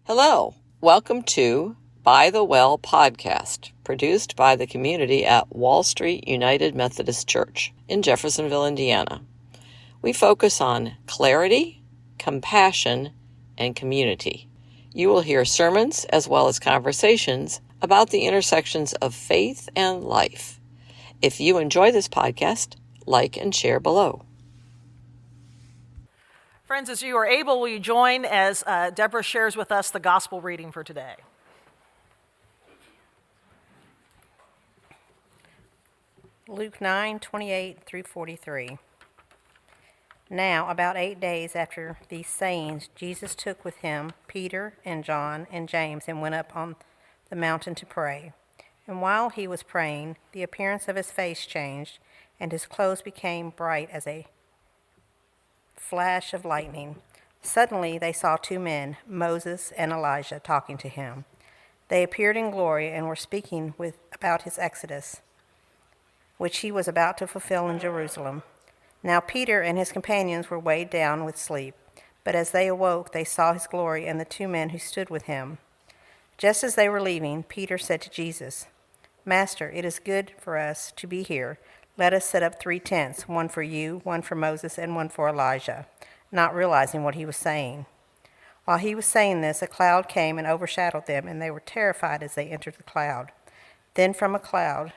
Hello, welcome to By the Well podcast, produced by the community at Wall Street United Methodist Church in Jeffersonville, Indiana. We focus on clarity, compassion, and community. You will hear sermons as well as conversations about the intersections of faith and life. If you enjoy this podcast, like and share below. Friends, as you are able, will you join as Deborah shares with us the gospel reading for today? Luke 9:28 through 43. Now, about 8 days after these sayings, Jesus took with him Peter and John and James and went up on the mountain to pray. And while he was praying, the appearance of his face changed, and his clothes became bright as a flash of lightning. Suddenly they saw two men, Moses and Elijah, talking to him. They appeared in glory and were speaking about his exodus, which he was about to fulfill in Jerusalem. Now Peter and his companions were weighed down with sleep, but as they awoke, they saw his glory and the two men who stood with him. Just as they were leaving, Peter said to Jesus, "Master, it is good for us to be here. Let us set up 3 tents, one for you, one for Moses, and one for Elijah," not realizing what he was saying. While he was saying this, a cloud came and overshadowed them, and they were terrified as they entered the cloud. Then from a cloud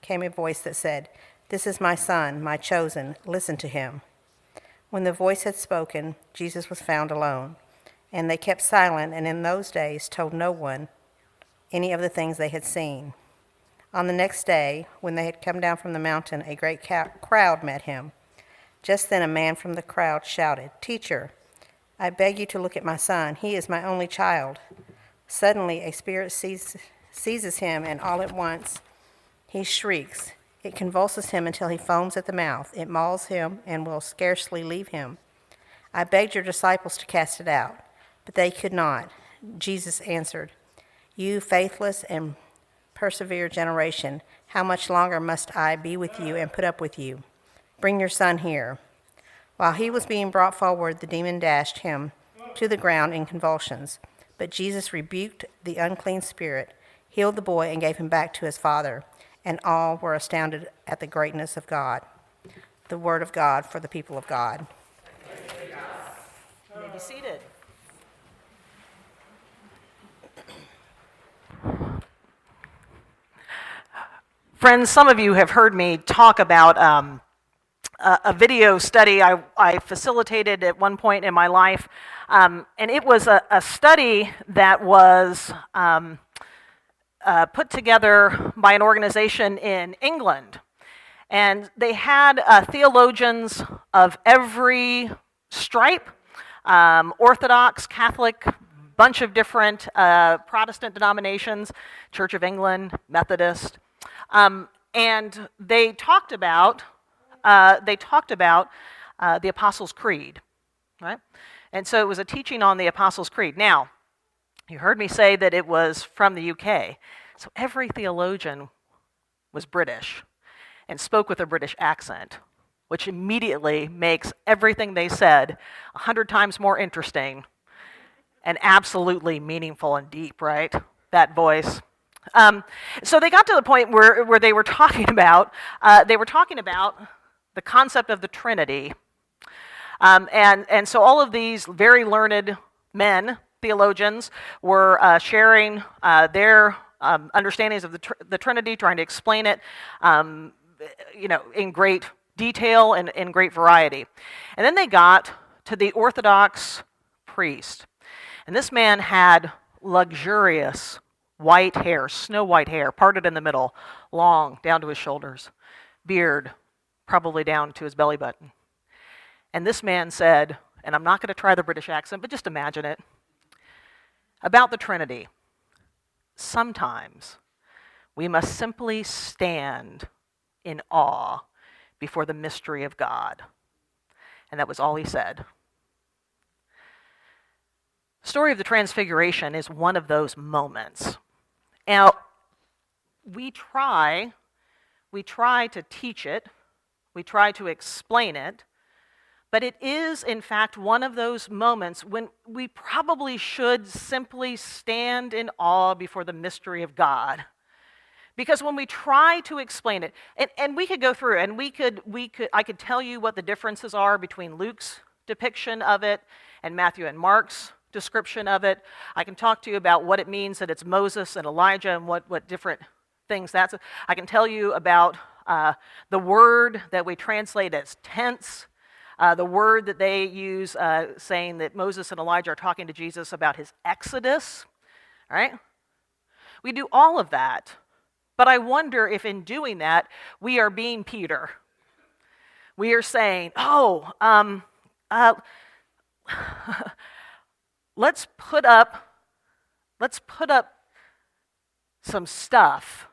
came a voice that said, "This is my son, my chosen. Listen to him." When the voice had spoken, Jesus was found alone, and they kept silent, and in those days told no one any of the things they had seen. On the next day, when they had come down from the mountain, a great crowd met him. Just then a man from the crowd shouted, "Teacher, I beg you to look at my son. He is my only child." Suddenly a spirit seizes him, and all at once he shrieks. It convulses him until he foams at the mouth. It mauls him and will scarcely leave him. I begged your disciples to cast it out, but they could not. Jesus answered, "You faithless and persevere generation, how much longer must I be with you and put up with you? Bring your son here." While he was being brought forward, the demon dashed him to the ground in convulsions. But Jesus rebuked the unclean spirit, healed the boy, and gave him back to his father. And all were astounded at the greatness of God. The word of God for the people of God. You may be seated. Friends, some of you have heard me talk about a video study I facilitated at one point in my life, and it was a study that was put together by an organization in England. And they had theologians of every stripe, Orthodox, Catholic, bunch of different Protestant denominations, Church of England, Methodist. And they talked about the Apostles' Creed, right? And so it was a teaching on the Apostles' Creed. Now, you heard me say that it was from the UK. So every theologian was British and spoke with a British accent, which immediately makes everything they said 100 times more interesting and absolutely meaningful and deep, right? That voice. So they got to the point where they were talking about the concept of the Trinity. And so all of these very learned men, theologians, were sharing their understandings of the Trinity, trying to explain it, in great detail and in great variety. And then they got to the Orthodox priest. And this man had luxurious white hair, snow white hair, parted in the middle, long down to his shoulders, beard probably down to his belly button. And this man said, and I'm not going to try the British accent, but just imagine it, about the Trinity: sometimes we must simply stand in awe before the mystery of God. And that was all he said. The story of the Transfiguration is one of those moments. Now, we try to teach it, we try to explain it, But it is, in fact, one of those moments when we probably should simply stand in awe before the mystery of God. Because when we try to explain it, and we could go through, and I could tell you what the differences are between Luke's depiction of it and Matthew and Mark's description of it. I can talk to you about what it means that it's Moses and Elijah and what different things that's. I can tell you about the word that we translate as tense, the word that they use saying that Moses and Elijah are talking to Jesus about his exodus. All right? We do all of that. But I wonder if in doing that, we are being Peter. We are saying, let's put up some stuff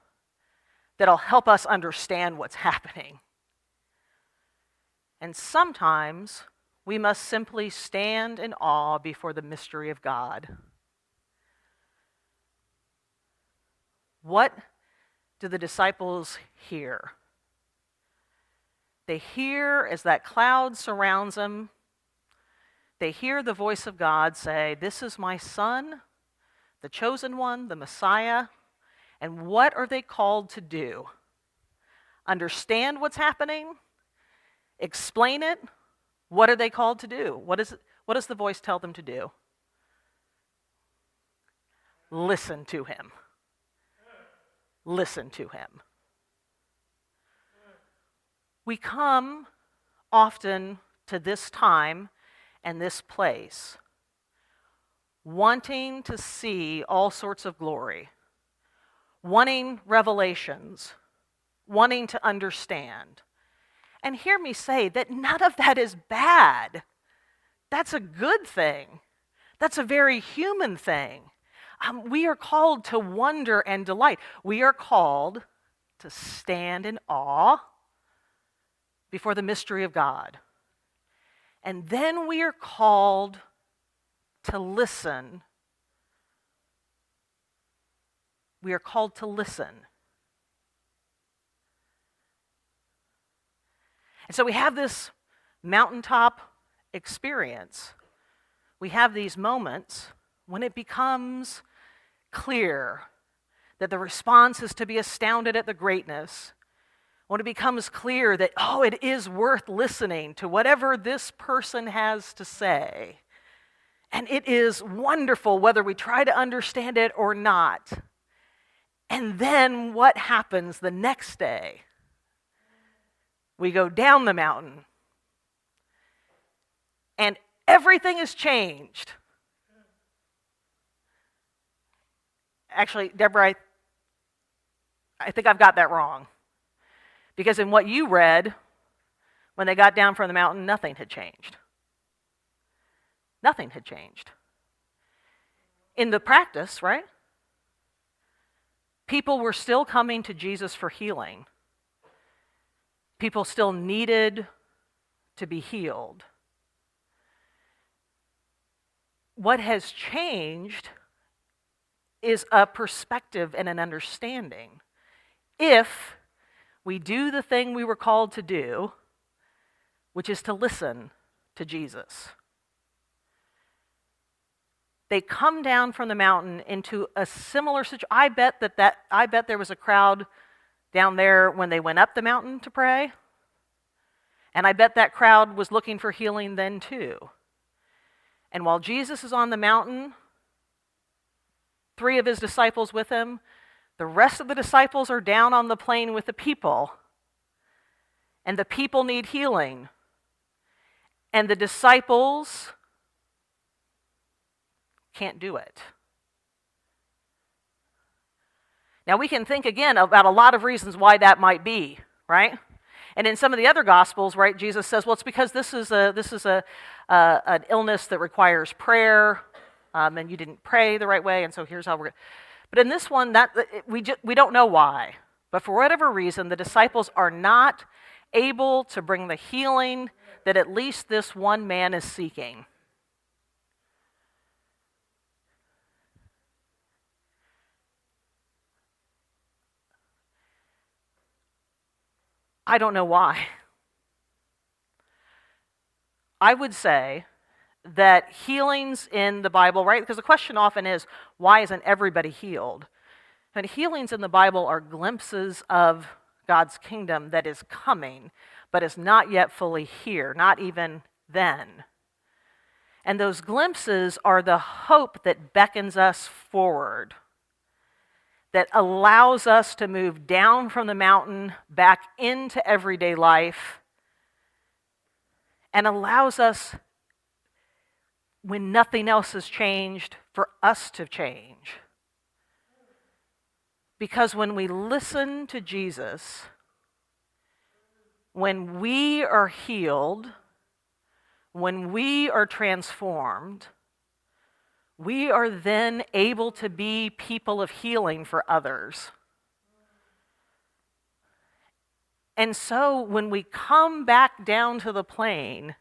that'll help us understand what's happening. And sometimes we must simply stand in awe before the mystery of God. What do the disciples hear? They hear as that cloud surrounds them. They hear the voice of God say, "This is my son, the chosen one, the Messiah." And what are they called to do? Understand what's happening? Explain it? What are they called to do? What does the voice tell them to do? Listen to him. Listen to him. We come often to this time and this place wanting to see all sorts of glory, wanting revelations, wanting to understand. And hear me say that none of that is bad. That's a good thing. That's a very human thing. We are called to wonder and delight. We are called to stand in awe before the mystery of God. And then we are called to listen. We are called to listen. And so we have this mountaintop experience. We have these moments when it becomes clear that the response is to be astounded at the greatness. When it becomes clear that, it is worth listening to whatever this person has to say. And it is wonderful whether we try to understand it or not. And then what happens the next day? We go down the mountain. And everything is changed. Actually, Deborah, I think I've got that wrong. Because in what you read, when they got down from the mountain, nothing had changed. Nothing had changed. In the practice, right? People were still coming to Jesus for healing. People still needed to be healed. What has changed is a perspective and an understanding. If we do the thing we were called to do, which is to listen to Jesus. They come down from the mountain into a similar situation. I bet there was a crowd down there when they went up the mountain to pray. And I bet that crowd was looking for healing then too. And while Jesus is on the mountain, 3 of his disciples with him, the rest of the disciples are down on the plain with the people. And the people need healing. And the disciples can't do it. Now we can think again about a lot of reasons why that might be, right? And in some of the other Gospels, right, Jesus says, well, it's because this is an illness that requires prayer, and you didn't pray the right way, and so here's how we're going. But in this one, we don't know why. But for whatever reason, the disciples are not able to bring the healing that at least this one man is seeking. I don't know why. I would say that healings in the Bible, right? Because the question often is, why isn't everybody healed? And healings in the Bible are glimpses of God's kingdom that is coming, but is not yet fully here, not even then. And those glimpses are the hope that beckons us forward, that allows us to move down from the mountain back into everyday life, and allows us, when nothing else has changed, for us to change. Because when we listen to Jesus, when we are healed, when we are transformed, we are then able to be people of healing for others. And so when we come back down to the plane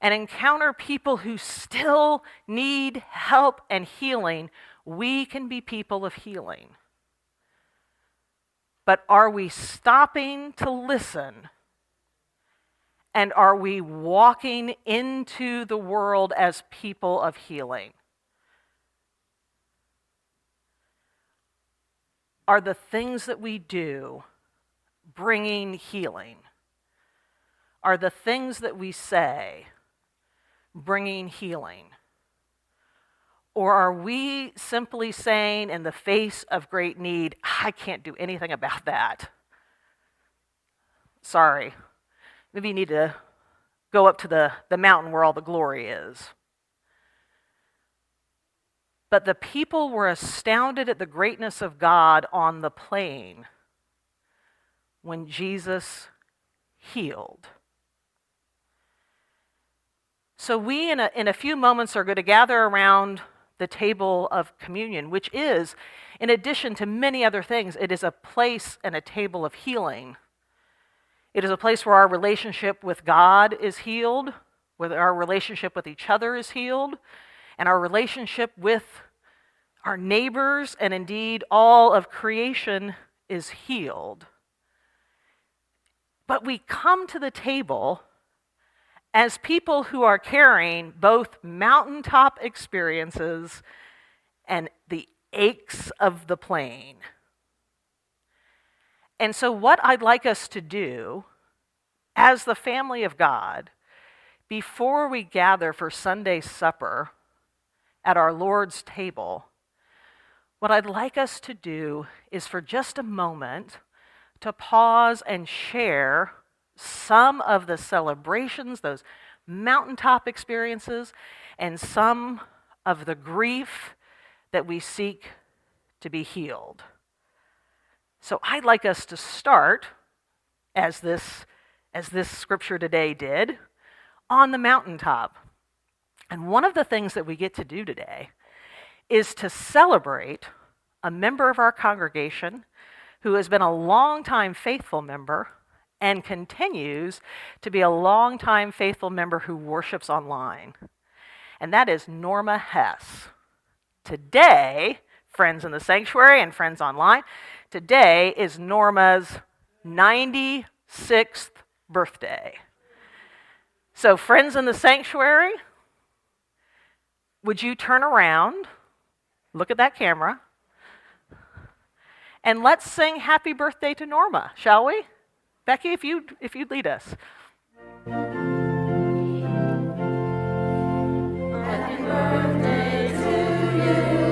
and encounter people who still need help and healing, we can be people of healing. But are we stopping to listen? And are we walking into the world as people of healing? Are the things that we do bringing healing? Are the things that we say bringing healing? Or are we simply saying in the face of great need, I can't do anything about that? Sorry. Maybe you need to go up to the mountain where all the glory is. But the people were astounded at the greatness of God on the plain when Jesus healed. So we, in a few moments, are going to gather around the table of communion, which is, in addition to many other things, it is a place and a table of healing. It is a place where our relationship with God is healed, where our relationship with each other is healed, and our relationship with our neighbors and indeed all of creation is healed. But we come to the table as people who are carrying both mountaintop experiences and the aches of the plain. And so what I'd like us to do as the family of God, before we gather for Sunday supper at our Lord's table, what I'd like us to do is for just a moment to pause and share some of the celebrations, those mountaintop experiences, and some of the grief that we seek to be healed. So I'd like us to start, as this scripture today did, on the mountaintop. And one of the things that we get to do today is to celebrate a member of our congregation who has been a longtime faithful member and continues to be a longtime faithful member who worships online. And that is Norma Hess. Today, friends in the sanctuary and friends online, today is Norma's 96th birthday. So friends in the sanctuary, would you turn around, look at that camera, and let's sing happy birthday to Norma, shall we? Becky, if you'd lead us. Happy birthday to you.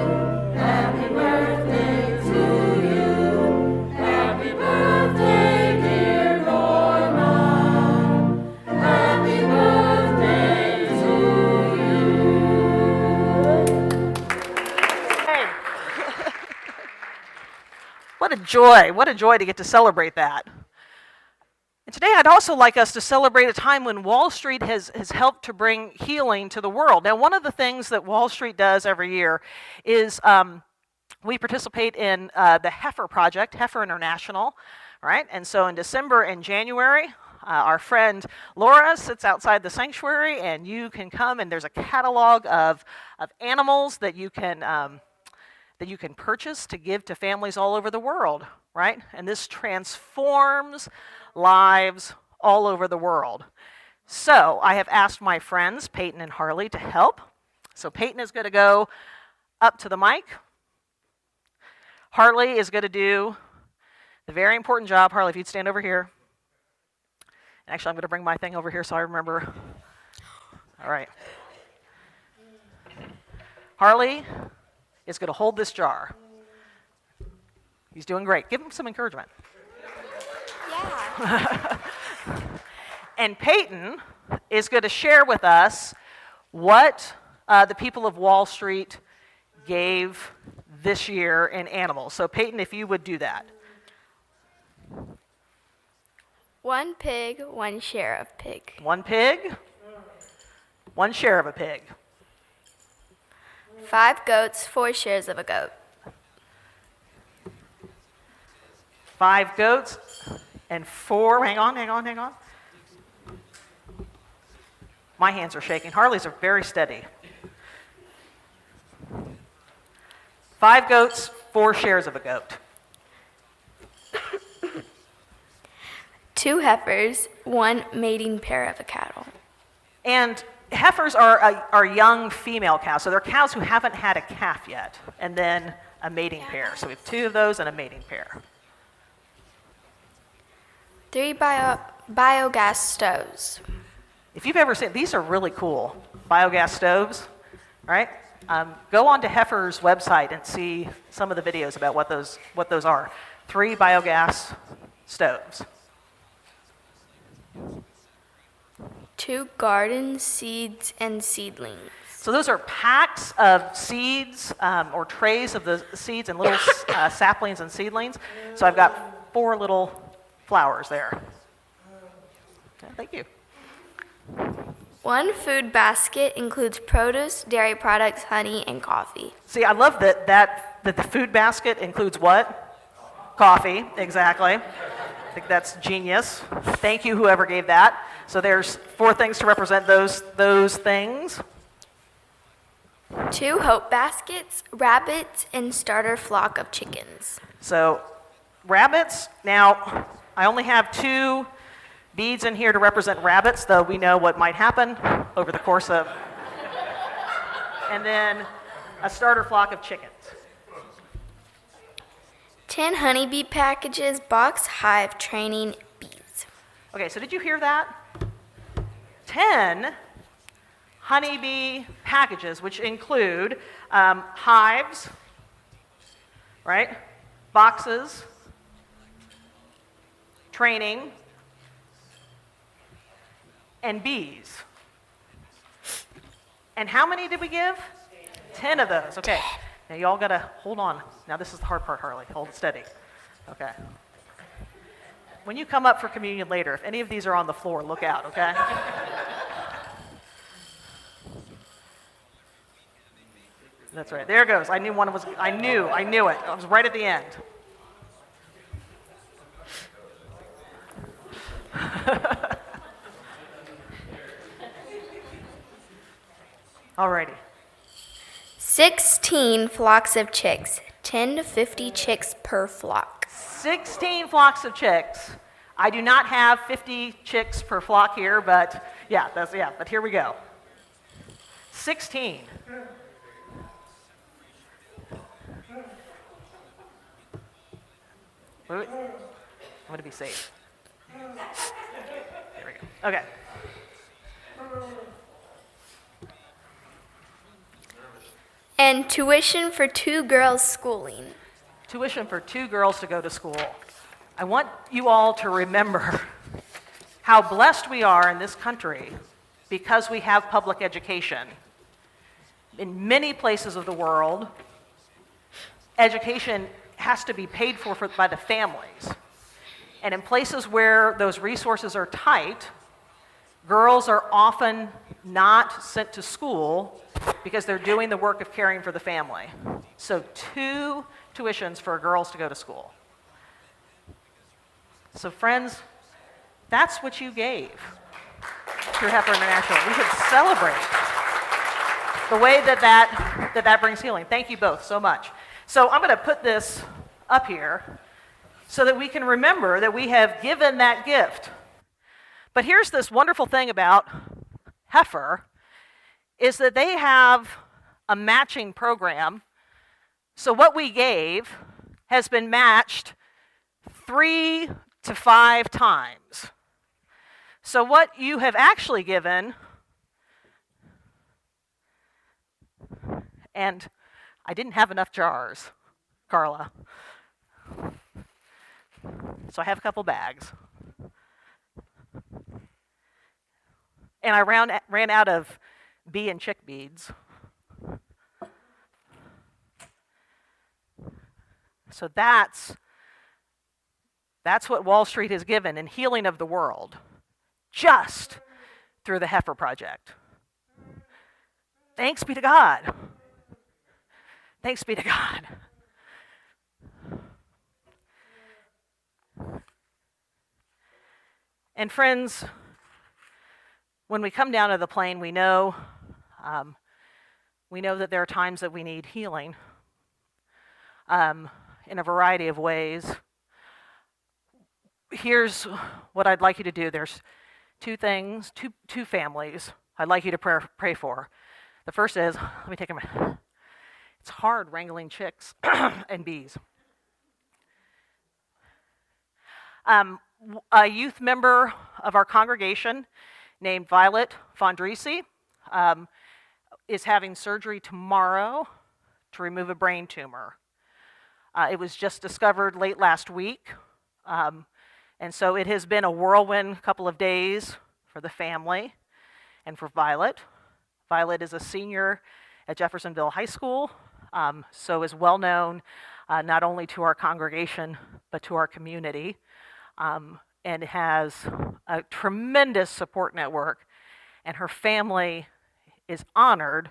Happy birthday to you. Happy birthday, dear Norma. Happy birthday to you. Hey. What a joy to get to celebrate that. And today I'd also like us to celebrate a time when Wall Street has helped to bring healing to the world. Now, one of the things that Wall Street does every year is we participate in the Heifer Project, Heifer International, right? And so in December and January, our friend Laura sits outside the sanctuary, and you can come, and there's a catalog of animals that you can purchase to give to families all over the world, right? And this transforms lives all over the world. So I have asked my friends, Peyton and Harley, to help. So Peyton is going to go up to the mic. Harley is going to do the very important job. Harley, if you'd stand over here. And actually, I'm going to bring my thing over here so I remember. All right. Harley is going to hold this jar. He's doing great. Give him some encouragement. Yeah. And Peyton is going to share with us what the people of Wall Street gave this year in animals. So Peyton, if you would do that. 1 pig, 1 share of pig. 1 pig, 1 share of a pig. 5 goats, 4 shares of a goat. 5 goats and 4, hang on. My hands are shaking. Harley's are very steady. 5 goats, 4 shares of a goat. 2 heifers, 1 mating pair of a cattle. And heifers are young female cows, so they're cows who haven't had a calf yet, and then a mating pair. So we have 2 of those and a mating pair. 3 biogas stoves. If you've ever seen, these are really cool, biogas stoves, right? Go on to Heifer's website and see some of the videos about what those are. 3 biogas stoves. 2 garden seeds and seedlings. So those are packs of seeds or trays of the seeds and little saplings and seedlings. So I've got 4 little flowers there. Yeah, thank you. 1 food basket includes produce, dairy products, honey, and coffee. See, I love that the food basket includes what? Coffee, exactly. I think that's genius. Thank you, whoever gave that. So there's 4 things to represent those things. 2 hope baskets, rabbits, and starter flock of chickens. So rabbits, now I only have 2 beads in here to represent rabbits, though we know what might happen over the course of. And then a starter flock of chickens. 10 honeybee packages, box, hive, training, bees. Okay, so did you hear that? 10 honeybee packages, which include hives, right? Boxes, training, and bees. And how many did we give? 10 of those. Okay. Now you all got to hold on. Now this is the hard part, Harley. Hold it steady. Okay. When you come up for communion later, if any of these are on the floor, look out, okay? That's right. There it goes. I knew one was, I knew it. I was right at the end. Alrighty. 16 flocks of chicks, 10 to 50 chicks per flock. 16 flocks of chicks. I do not have 50 chicks per flock here, but but here we go. 16. Wait. I'm going to be safe. There we go. Okay. And tuition for 2 girls schooling. Tuition for 2 girls to go to school. I want you all to remember how blessed we are in this country because we have public education. In many places of the world, education has to be paid for by the families. And in places where those resources are tight, girls are often not sent to school because they're doing the work of caring for the family. So 2 tuitions for girls to go to school. So friends, that's what you gave through Heifer International. We should celebrate the way that brings healing. Thank you both so much. So I'm going to put this up here so that we can remember that we have given that gift. But here's this wonderful thing about Heifer, is that they have a matching program. So what we gave has been matched 3 to 5 times. So what you have actually given, and I didn't have enough jars, Carla. So I have a couple bags. And I ran out of bee and chick beads. So that's what Wall Street has given in healing of the world, just through the Heifer Project. Thanks be to God. Thanks be to God. And friends, when we come down to the plane, we know that there are times that we need healing in a variety of ways. Here's what I'd like you to do. There's two things, two families I'd like you to pray for. The first is, let me take a minute. It's hard wrangling chicks and bees. A youth member of our congregation named Violet Fondrisi is having surgery tomorrow to remove a brain tumor. It was just discovered late last week, and so it has been a whirlwind couple of days for the family and for Violet. Violet is a senior at Jeffersonville High School, so is well known not only to our congregation but to our community, and has a tremendous support network, and her family is honored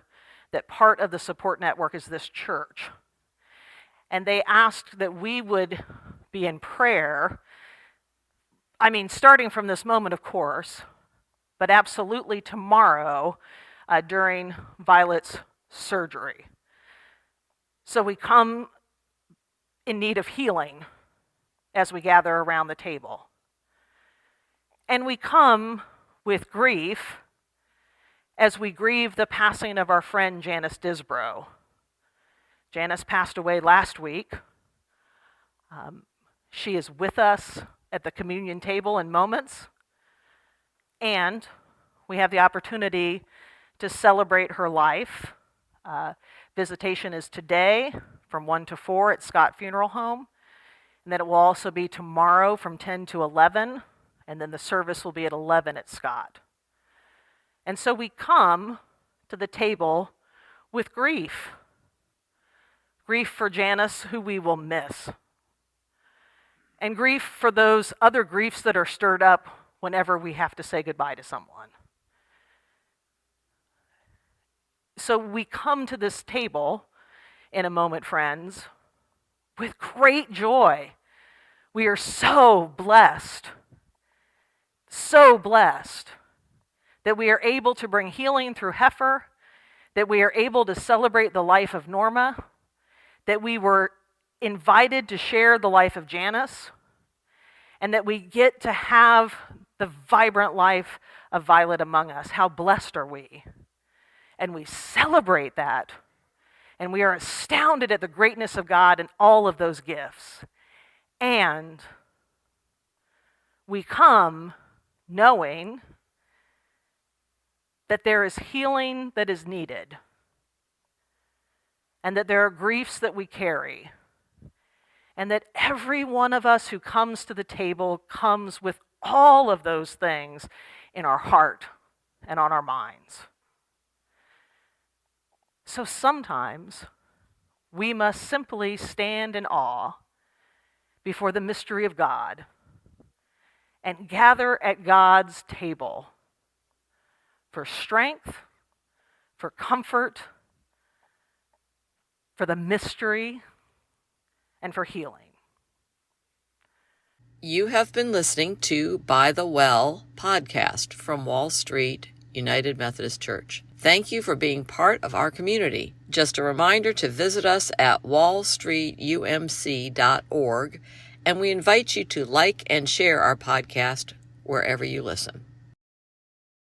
that part of the support network is this church. And they asked that we would be in prayer, starting from this moment, of course, but absolutely tomorrow during Violet's surgery. So we come in need of healing as we gather around the table. And we come with grief as we grieve the passing of our friend Janice Disbrow. Janice passed away last week. She is with us at the communion table in moments, and we have the opportunity to celebrate her life. Visitation is today from 1 to 4 at Scott Funeral Home, and then it will also be tomorrow from 10 to 11, and then the service will be at 11 at Scott. And so we come to the table with grief. Grief for Janice, who we will miss. And grief for those other griefs that are stirred up whenever we have to say goodbye to someone. So we come to this table in a moment, friends, with great joy. We are so blessed that we are able to bring healing through Heifer, that we are able to celebrate the life of Norma, that we were invited to share the life of Janice, and that we get to have the vibrant life of Violet among us. How blessed are we? And we celebrate that, and we are astounded at the greatness of God and all of those gifts. And we come knowing that there is healing that is needed, and that there are griefs that we carry, and that every one of us who comes to the table comes with all of those things in our heart and on our minds. So sometimes we must simply stand in awe before the mystery of God and gather at God's table for strength, for comfort, for the mystery, and for healing. You have been listening to By the Well podcast from Wall Street United Methodist Church. Thank you for being part of our community. Just a reminder to visit us at wallstreetumc.org, and we invite you to like and share our podcast wherever you listen.